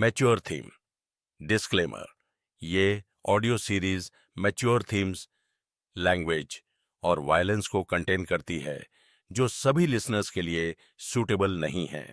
Mature theme. Disclaimer, ये audio series mature themes, language और violence को कंटेन करती है जो सभी लिसनर्स के लिए सूटेबल नहीं है।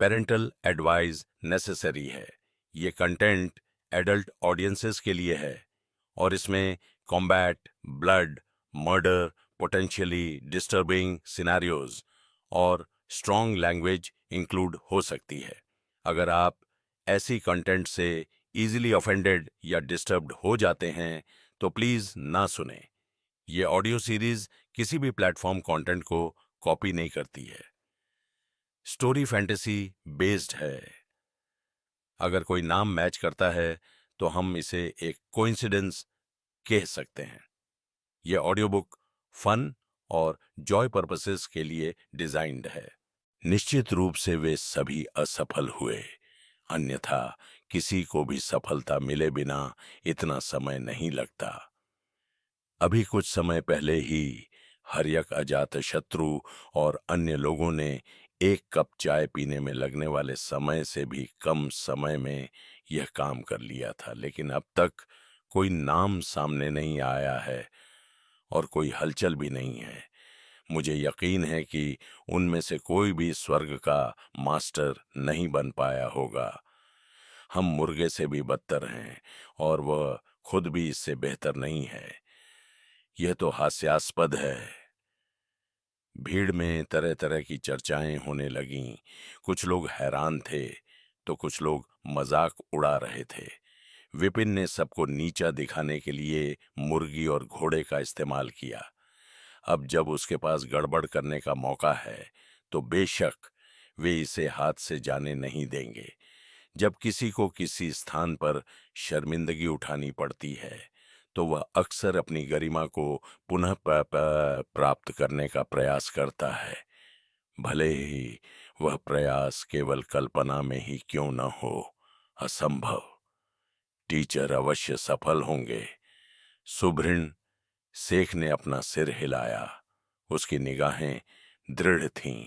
पेरेंटल एडवाइस नेसेसरी है। ये कंटेंट एडल्ट ऑडियंसेस के लिए है और इसमें combat, blood, murder, potentially disturbing scenarios और स्ट्रॉन्ग लैंग्वेज इंक्लूड हो सकती है। अगर आप ऐसी कंटेंट से इजीली ऑफेंडेड या डिस्टर्ब्ड हो जाते हैं तो प्लीज ना सुने। ये ऑडियो सीरीज किसी भी प्लेटफॉर्म कंटेंट को कॉपी नहीं करती है। स्टोरी फैंटेसी बेस्ड है। अगर कोई नाम मैच करता है तो हम इसे एक कोइंसिडेंस कह सकते हैं। यह ऑडियो बुक फन और जॉय पर्पसेस के लिए डिजाइन्ड है। निश्चित रूप से वे सभी असफल हुए, अन्यथा किसी को भी सफलता मिले बिना इतना समय नहीं लगता। अभी कुछ समय पहले ही हर्यक अजातशत्रु और अन्य लोगों ने एक कप चाय पीने में लगने वाले समय से भी कम समय में यह काम कर लिया था, लेकिन अब तक कोई नाम सामने नहीं आया है और कोई हलचल भी नहीं है। मुझे यकीन है कि उनमें से कोई भी स्वर्ग का मास्टर नहीं बन पाया होगा। हम मुर्गे से भी बदतर हैं और वह खुद भी इससे बेहतर नहीं है। यह तो हास्यास्पद है। भीड़ में तरह तरह की चर्चाएं होने लगीं। कुछ लोग हैरान थे तो कुछ लोग मजाक उड़ा रहे थे। विपिन ने सबको नीचा दिखाने के लिए मुर्गी और घोड़े का इस्तेमाल किया। अब जब उसके पास गड़बड़ करने का मौका है तो बेशक वे इसे हाथ से जाने नहीं देंगे। जब किसी को किसी स्थान पर शर्मिंदगी उठानी पड़ती है तो वह अक्सर अपनी गरिमा को पुनः प्राप्त करने का प्रयास करता है, भले ही वह प्रयास केवल कल्पना में ही क्यों न हो। असंभव। टीचर अवश्य सफल होंगे। सुभृण शेख ने अपना सिर हिलाया। उसकी निगाहें दृढ़ थीं।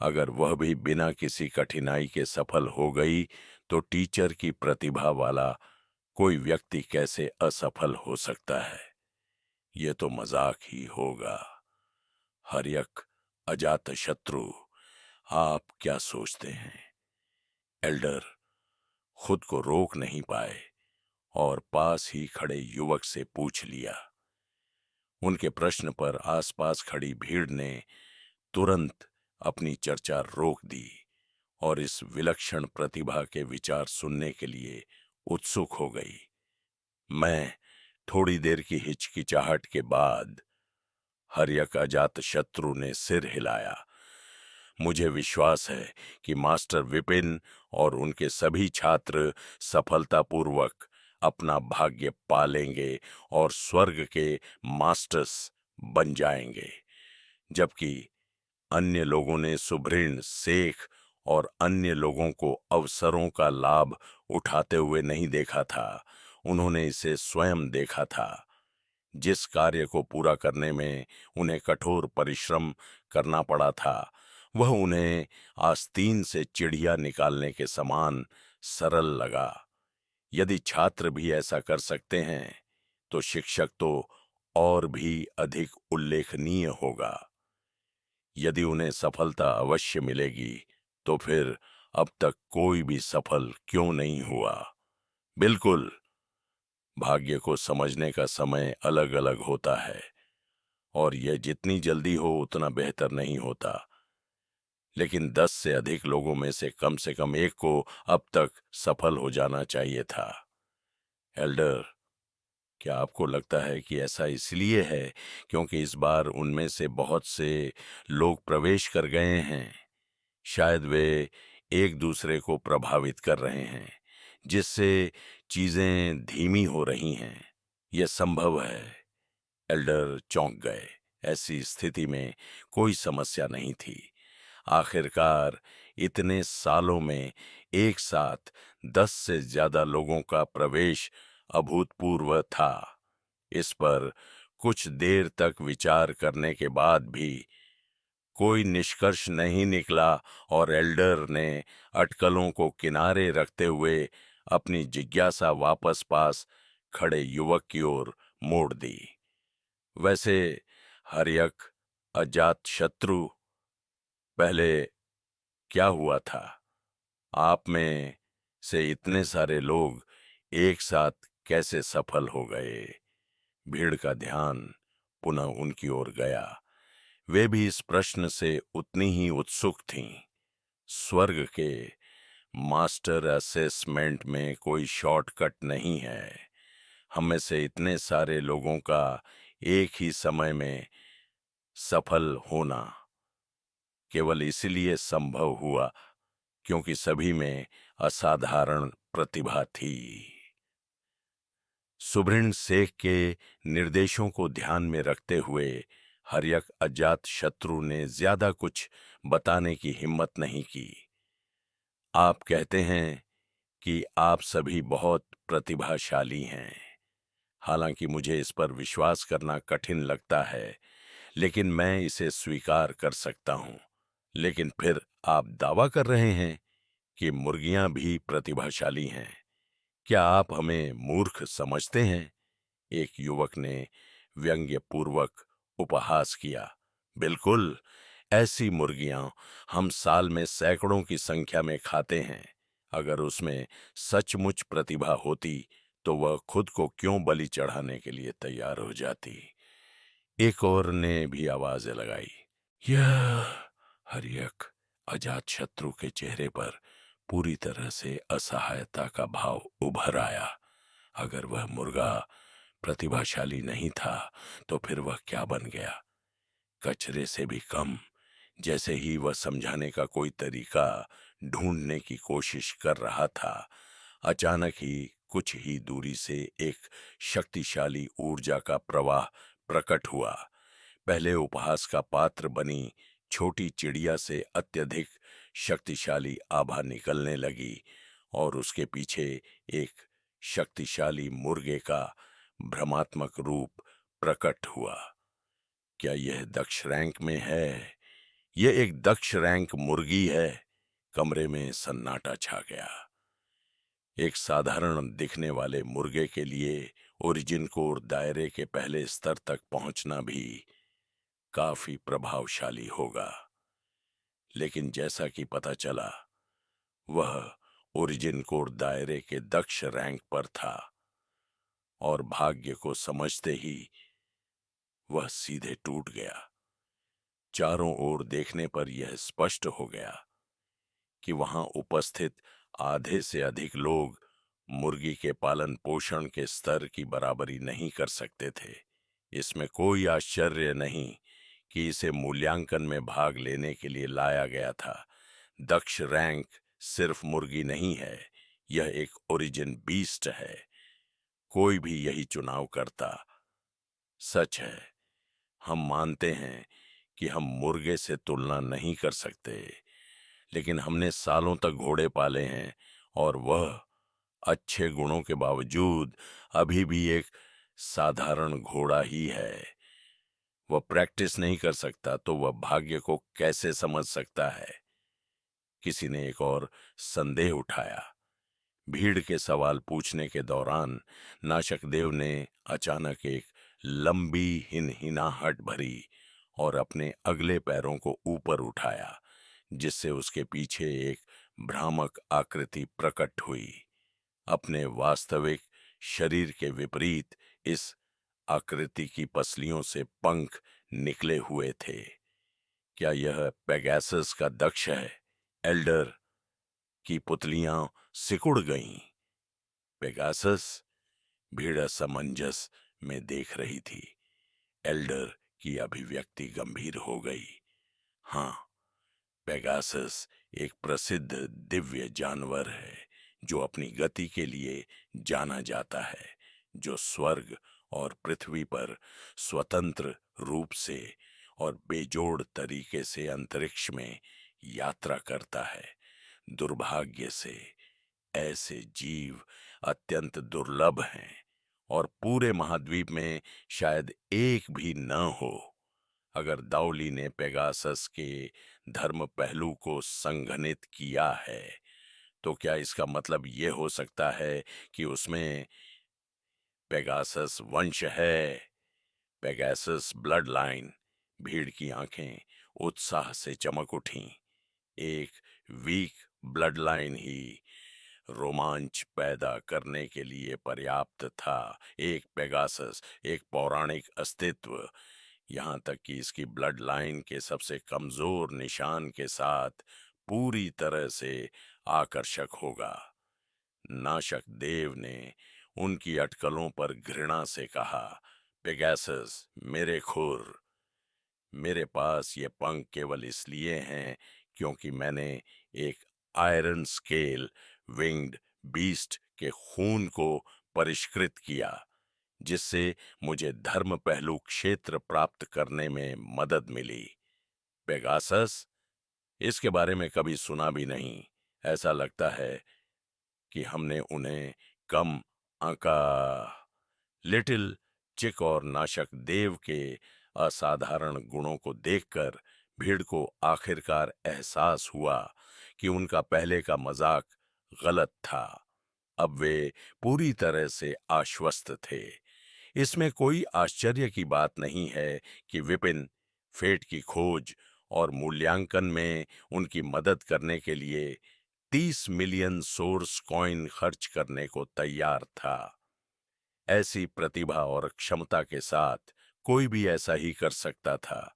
अगर वह भी बिना किसी कठिनाई के सफल हो गई तो टीचर की प्रतिभा वाला कोई व्यक्ति कैसे असफल हो सकता है? यह तो मजाक ही होगा। हर्यक अजातशत्रु, आप क्या सोचते हैं? एल्डर खुद को रोक नहीं पाए और पास ही खड़े युवक से पूछ लिया। उनके प्रश्न पर आसपास खड़ी भीड़ ने तुरंत अपनी चर्चा रोक दी और इस विलक्षण प्रतिभा के विचार सुनने के लिए उत्सुक हो गई। मैं थोड़ी देर की हिचकिचाहट के बाद हर्यक अजातशत्रु ने सिर हिलाया। मुझे विश्वास है कि मास्टर विपिन और उनके सभी छात्र सफलतापूर्वक अपना भाग्य पालेंगे और स्वर्ग के मास्टर्स बन जाएंगे, जबकि अन्य लोगों ने सुभृण शेख और अन्य लोगों को अवसरों का लाभ उठाते हुए नहीं देखा था। उन्होंने इसे स्वयं देखा था। जिस कार्य को पूरा करने में उन्हें कठोर परिश्रम करना पड़ा था वह उन्हें आस्तीन से चिड़िया निकालने के समान सरल लगा। यदि छात्र भी ऐसा कर सकते हैं तो शिक्षक तो और भी अधिक उल्लेखनीय होगा। यदि उन्हें सफलता अवश्य मिलेगी तो फिर अब तक कोई भी सफल क्यों नहीं हुआ? बिल्कुल। भाग्य को समझने का समय अलग अलग होता है और यह जितनी जल्दी हो उतना बेहतर नहीं होता, लेकिन 10 से अधिक लोगों में से कम एक को अब तक सफल हो जाना चाहिए था। एल्डर, क्या आपको लगता है कि ऐसा इसलिए है क्योंकि इस बार उनमें से बहुत से लोग प्रवेश कर गए हैं? शायद वे एक दूसरे को प्रभावित कर रहे हैं, जिससे चीजें धीमी हो रही हैं। यह संभव है। एल्डर चौंक गए। ऐसी स्थिति में कोई समस्या नहीं थी। आखिरकार इतने सालों में एक साथ 10 से ज्यादा लोगों का प्रवेश अभूतपूर्व था। इस पर कुछ देर तक विचार करने के बाद भी कोई निष्कर्ष नहीं निकला और एल्डर ने अटकलों को किनारे रखते हुए अपनी जिज्ञासा वापस पास खड़े युवक की ओर मोड़ दी। वैसे हर्यक अजात शत्रु, पहले क्या हुआ था? आप में से इतने सारे लोग एक साथ कैसे सफल हो गए? भीड़ का ध्यान पुनः उनकी ओर गया। वे भी इस प्रश्न से उतनी ही उत्सुक थीं। स्वर्ग के मास्टर असेसमेंट में कोई शॉर्टकट नहीं है। हम में से इतने सारे लोगों का एक ही समय में सफल होना केवल इसलिए संभव हुआ क्योंकि सभी में असाधारण प्रतिभा थी। सुब्रह्मण्य शेख के निर्देशों को ध्यान में रखते हुए हर्यक अजात शत्रु ने ज्यादा कुछ बताने की हिम्मत नहीं की। आप कहते हैं कि आप सभी बहुत प्रतिभाशाली हैं। हालांकि मुझे इस पर विश्वास करना कठिन लगता है, लेकिन मैं इसे स्वीकार कर सकता हूं। लेकिन फिर आप दावा कर रहे हैं कि मुर्गियां भी प्रतिभाशाली हैं। क्या आप हमें मूर्ख समझते हैं? एक युवक ने व्यंग्यपूर्वक उपहास किया। बिल्कुल, ऐसी मुर्गियां हम साल में सैकड़ों की संख्या में खाते हैं। अगर उसमें सचमुच प्रतिभा होती तो वह खुद को क्यों बलि चढ़ाने के लिए तैयार हो जाती? एक और ने भी आवाज लगाई। यह हर्यक अजातशत्रु के चेहरे पर पूरी तरह से असहायता का भाव उभर आया। अगर वह मुर्गा प्रतिभाशाली नहीं था तो फिर वह क्या बन गया? कचरे से भी कम। जैसे ही वह समझाने का कोई तरीका ढूंढने की कोशिश कर रहा था, अचानक ही कुछ ही दूरी से एक शक्तिशाली ऊर्जा का प्रवाह प्रकट हुआ। पहले उपहास का पात्र बनी छोटी चिड़िया से अत्यधिक शक्तिशाली आभा निकलने लगी और उसके पीछे एक शक्तिशाली मुर्गे का भ्रमात्मक रूप प्रकट हुआ। क्या यह दक्ष रैंक में है? यह एक दक्ष रैंक मुर्गी है। कमरे में सन्नाटा छा गया। एक साधारण दिखने वाले मुर्गे के लिए ओरिजिन कोर दायरे के पहले स्तर तक पहुंचना भी काफी प्रभावशाली होगा। लेकिन जैसा कि पता चला, वह ओरिजिन कोर दायरे के दक्ष रैंक पर था और भाग्य को समझते ही वह सीधे टूट गया। चारों ओर देखने पर यह स्पष्ट हो गया कि वहां उपस्थित आधे से अधिक लोग मुर्गी के पालन पोषण के स्तर की बराबरी नहीं कर सकते थे। इसमें कोई आश्चर्य नहीं कि इसे मूल्यांकन में भाग लेने के लिए लाया गया था। दक्ष रैंक सिर्फ मुर्गी नहीं है, यह एक ओरिजिन बीस्ट है। कोई भी यही चुनाव करता। सच है, हम मानते हैं कि हम मुर्गे से तुलना नहीं कर सकते, लेकिन हमने सालों तक घोड़े पाले हैं और वह अच्छे गुणों के बावजूद अभी भी एक साधारण घोड़ा ही है। वह प्रैक्टिस नहीं कर सकता तो वह भाग्य को कैसे समझ सकता है? किसी ने एक और संदेह उठाया। भीड़ के सवाल पूछने के दौरान नाशकदेव ने अचानक एक लंबी हिनहिनाहट भरी और अपने अगले पैरों को ऊपर उठाया, जिससे उसके पीछे एक भ्रामक आकृति प्रकट हुई। अपने वास्तविक शरीर के विपरीत इस आकृति की पसलियों से पंख निकले हुए थे। क्या यह पेगासस का दक्ष है? एल्डर की पुतलियां सिकुड़ गईं। पेगासस? भीड़ असमंजस में देख रही थी। एल्डर की अभिव्यक्ति गंभीर हो गई। हाँ, पेगासस एक प्रसिद्ध दिव्य जानवर है जो अपनी गति के लिए जाना जाता है, जो स्वर्ग और पृथ्वी पर स्वतंत्र रूप से और बेजोड़ तरीके से अंतरिक्ष में यात्रा करता है। दुर्भाग्य से ऐसे जीव अत्यंत दुर्लभ हैं और पूरे महाद्वीप में शायद एक भी न हो। अगर दाउली ने पेगासस के धर्म पहलू को संघनित किया है, तो क्या इसका मतलब ये हो सकता है कि उसमें पेगासस वंश है? Pegasus blood line. भीड़ की आंखें उत्साह से चमक उठीं। एक वीक ब्लड लाइन ही रोमांच पैदा करने के लिए पर्याप्त था। एक पेगासस, एक पौराणिक अस्तित्व, यहाँ तक कि इसकी ब्लड लाइन के सबसे कमजोर निशान के साथ पूरी तरह से आकर्षक होगा। नाशक देव ने उनकी अटकलों पर घृणा से कहा, पेगासस मेरे खुर, मेरे पास ये पंख केवल इसलिए हैं क्योंकि मैंने एक आयरन स्केल विंग्ड बीस्ट के खून को परिष्कृत किया, जिससे मुझे धर्म पहलू क्षेत्र प्राप्त करने में मदद मिली। पेगासस, इसके बारे में कभी सुना भी नहीं। ऐसा लगता है कि हमने उन्हें कम आंका। लिटिल चिक और नाशक देव के असाधारण गुणों को देखकर भीड़ को आखिरकार एहसास हुआ कि उनका पहले का मजाक गलत था। अब वे पूरी तरह से आश्वस्त थे। इसमें कोई आश्चर्य की बात नहीं है कि विपिन फेट की खोज और मूल्यांकन में उनकी मदद करने के लिए 30 मिलियन सोर्स कॉइन खर्च करने को तैयार था। ऐसी प्रतिभा और क्षमता के साथ कोई भी ऐसा ही कर सकता था।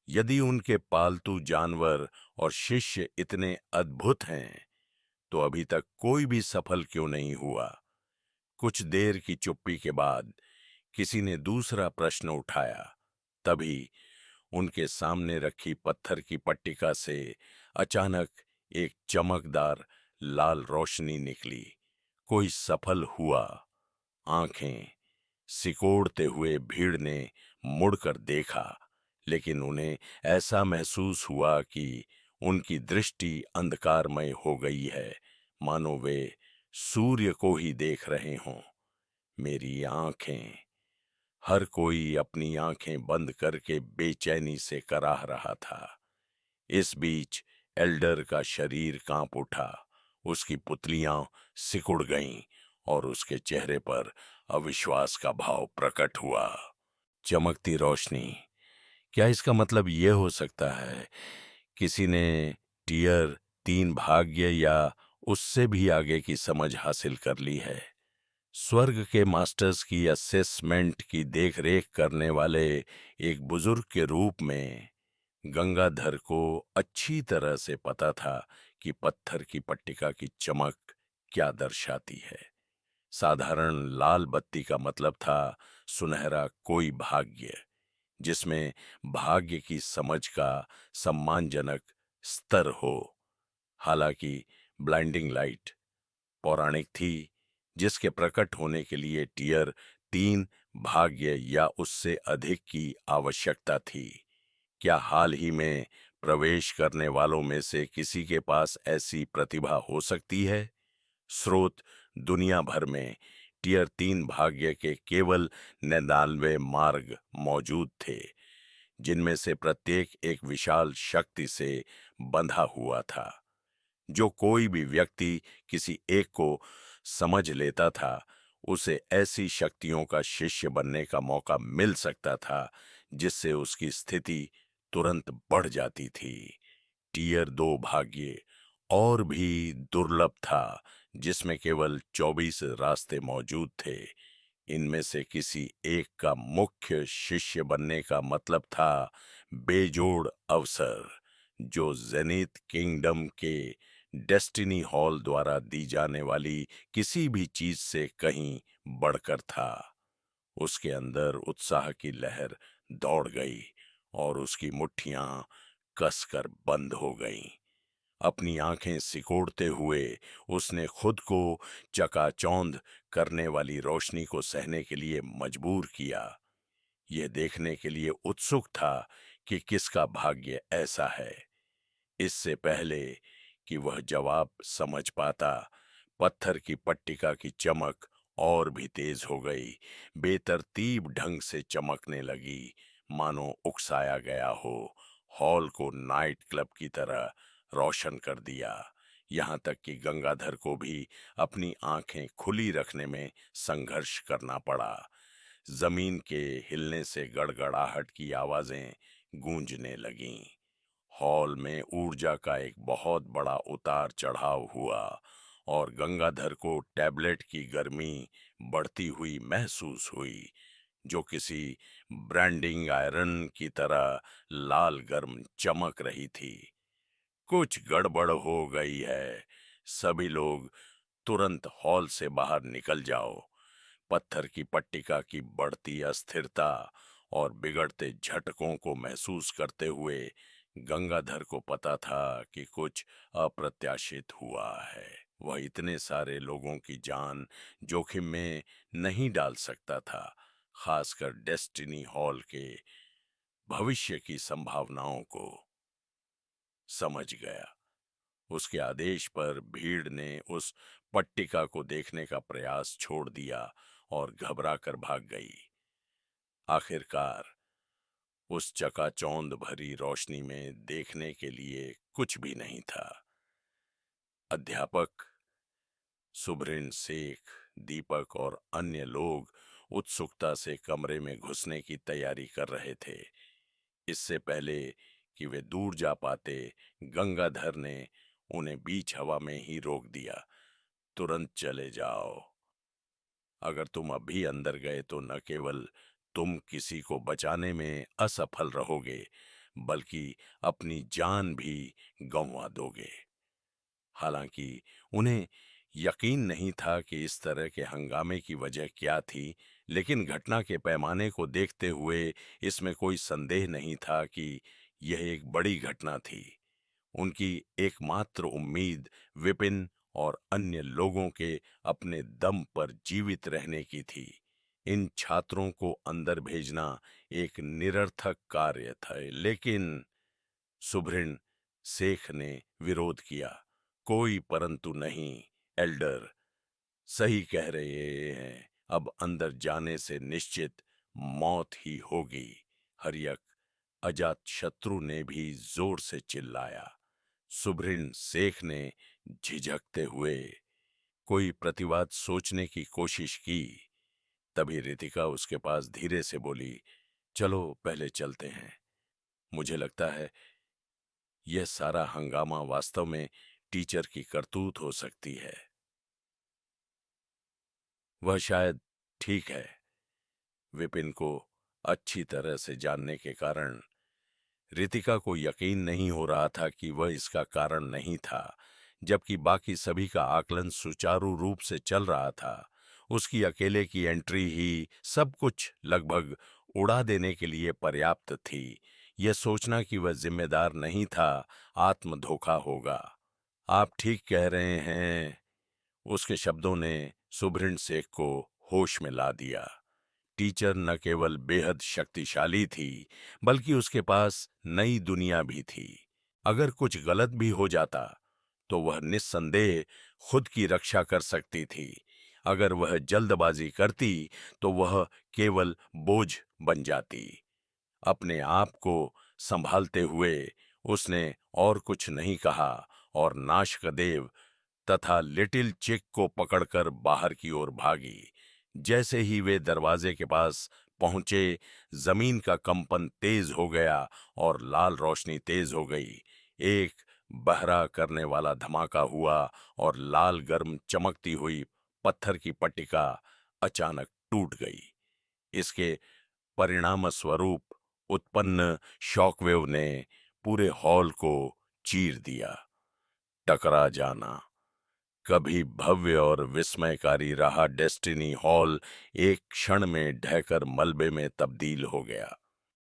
यदि उनके पालतू जानवर और शिष्य इतने अद्भुत हैं, तो अभी तक कोई भी सफल क्यों नहीं हुआ? कुछ देर की चुप्पी के बाद किसी ने दूसरा प्रश्न उठाया। तभी उनके सामने रखी पत्थर की पट्टिका से अचानक एक चमकदार लाल रोशनी निकली। कोई सफल हुआ। आंखें सिकोड़ते हुए भीड़ ने मुड़कर देखा, लेकिन उन्हें ऐसा महसूस हुआ कि उनकी दृष्टि अंधकारमय हो गई है, मानो वे सूर्य को ही देख रहे हों। मेरी आंखें। हर कोई अपनी आंखें बंद करके बेचैनी से कराह रहा था। इस बीच एल्डर का शरीर कांप उठा। उसकी पुतलियां सिकुड़ गईं और उसके चेहरे पर अविश्वास का भाव प्रकट हुआ। चमकती रोशनी। क्या इसका मतलब यह हो सकता है किसी ने टीयर 3 भाग्य या उससे भी आगे की समझ हासिल कर ली है? स्वर्ग के मास्टर्स की असेसमेंट की देखरेख करने वाले एक बुजुर्ग के रूप में गंगाधर को अच्छी तरह से पता था कि पत्थर की पट्टिका की चमक क्या दर्शाती है। साधारण लाल बत्ती का मतलब था सुनहरा कोई भाग्य, जिसमें भाग्य की समझ का सम्मानजनक स्तर हो। हालांकि ब्लाइंडिंग लाइट पौराणिक थी, जिसके प्रकट होने के लिए टीयर 3 भाग्य या उससे अधिक की आवश्यकता थी। क्या हाल ही में प्रवेश करने वालों में से किसी के पास ऐसी प्रतिभा हो सकती है? स्रोत दुनिया भर में टीयर 3 भाग्य के केवल 99 मार्ग मौजूद थे, जिनमें से प्रत्येक एक विशाल शक्ति से बंधा हुआ था। जो कोई भी व्यक्ति किसी एक को समझ लेता था, उसे ऐसी शक्तियों का शिष्य बनने का मौका मिल सकता था, जिससे उसकी स्थिति तुरंत बढ़ जाती थी। टीयर 2 भाग्य और भी दुर्लभ था, जिसमें केवल 24 रास्ते मौजूद थे। इनमें से किसी एक का मुख्य शिष्य बनने का मतलब था बेजोड़ अवसर, जो जेनिथ किंगडम के डेस्टिनी हॉल द्वारा दी जाने वाली किसी भी चीज से कहीं बढ़कर था। उसके अंदर उत्साह की लहर दौड़ गई और उसकी मुट्ठियां कसकर बंद हो गईं। अपनी आंखें सिकोड़ते हुए उसने खुद को चकाचौंध करने वाली रोशनी को सहने के लिए मजबूर किया। यह देखने के लिए उत्सुक था कि किसका भाग्य ऐसा है। इससे पहले कि वह जवाब समझ पाता, पत्थर की पट्टिका की चमक और भी तेज हो गई, बेतरतीब ढंग से चमकने लगी, मानो उकसाया गया हो। हॉल को नाइट क्लब की तरह रोशन कर दिया। यहाँ तक कि गंगाधर को भी अपनी आंखें खुली रखने में संघर्ष करना पड़ा। जमीन के हिलने से गड़गड़ाहट की आवाजें गूंजने लगीं। हॉल में ऊर्जा का एक बहुत बड़ा उतार चढ़ाव हुआ और गंगाधर को टैबलेट की गर्मी बढ़ती हुई महसूस हुई, जो किसी ब्रांडिंग आयरन की तरह लाल गर्म चमक रही थी। कुछ गड़बड़ हो गई है। सभी लोग तुरंत हॉल से बाहर निकल जाओ। पत्थर की पट्टिका की बढ़ती अस्थिरता और बिगड़ते झटकों को महसूस करते हुए गंगाधर को पता था कि कुछ अप्रत्याशित हुआ है। वह इतने सारे लोगों की जान जोखिम में नहीं डाल सकता था, खासकर डेस्टिनी हॉल के भविष्य की संभावनाओं को समझ गया। उसके आदेश पर भीड़ ने उस पट्टिका को देखने का प्रयास छोड़ दिया और घबरा कर भाग गई। आखिरकार उस चकाचौंध भरी रोशनी में देखने के लिए कुछ भी नहीं था। अध्यापक, सुभ्रिन शेख, दीपक और अन्य लोग उत्सुकता से कमरे में घुसने की तैयारी कर रहे थे। इससे पहले कि वे दूर जा पाते, गंगाधर ने उन्हें बीच हवा में ही रोक दिया। तुरंत चले जाओ। अगर तुम अभी अंदर गए तो न केवल तुम किसी को बचाने में असफल रहोगे, बल्कि अपनी जान भी गंवा दोगे। हालांकि उन्हें यकीन नहीं था कि इस तरह के हंगामे की वजह क्या थी, लेकिन घटना के पैमाने को देखते हुए इसमें कोई संदेह नहीं था कि यह एक बड़ी घटना थी। उनकी एकमात्र उम्मीद विपिन और अन्य लोगों के अपने दम पर जीवित रहने की थी। इन छात्रों को अंदर भेजना एक निरर्थक कार्य था, लेकिन सुभ्रिन शेख ने विरोध किया। कोई परंतु नहीं, एल्डर सही कह रहे हैं। अब अंदर जाने से निश्चित मौत ही होगी। हरियक अजात शत्रु ने भी जोर से चिल्लाया। सुभ्रिन शेख ने झिझकते हुए कोई प्रतिवाद सोचने की कोशिश की। तभी रितिका उसके पास धीरे से बोली, चलो पहले चलते हैं। मुझे लगता है यह सारा हंगामा वास्तव में टीचर की करतूत हो सकती है। वह शायद ठीक है। विपिन को अच्छी तरह से जानने के कारण रितिका को यकीन नहीं हो रहा था कि वह इसका कारण नहीं था, जबकि बाकी सभी का आकलन सुचारू रूप से चल रहा था। उसकी अकेले की एंट्री ही सब कुछ लगभग उड़ा देने के लिए पर्याप्त थी। यह सोचना कि वह जिम्मेदार नहीं था, आत्मधोखा होगा। आप ठीक कह रहे हैं। उसके शब्दों ने सुभ्रिन शेख को होश में ला दिया। टीचर न केवल बेहद शक्तिशाली थी, बल्कि उसके पास नई दुनिया भी थी। अगर कुछ गलत भी हो जाता तो वह निस्संदेह खुद की रक्षा कर सकती थी। अगर वह जल्दबाजी करती तो वह केवल बोझ बन जाती। अपने आप को संभालते हुए उसने और कुछ नहीं कहा और नाशकदेव तथा लिटिल चिक को पकड़कर बाहर की ओर भागी। जैसे ही वे दरवाजे के पास पहुंचे, जमीन का कंपन तेज हो गया और लाल रोशनी तेज हो गई। एक बहरा करने वाला धमाका हुआ और लाल गर्म चमकती हुई पत्थर की पट्टिका अचानक टूट गई। इसके परिणाम स्वरूप उत्पन्न शॉकवेव ने पूरे हॉल को चीर दिया। टकरा जाना। कभी भव्य और विस्मयकारी रहा डेस्टिनी हॉल एक क्षण में ढहकर मलबे में तब्दील हो गया।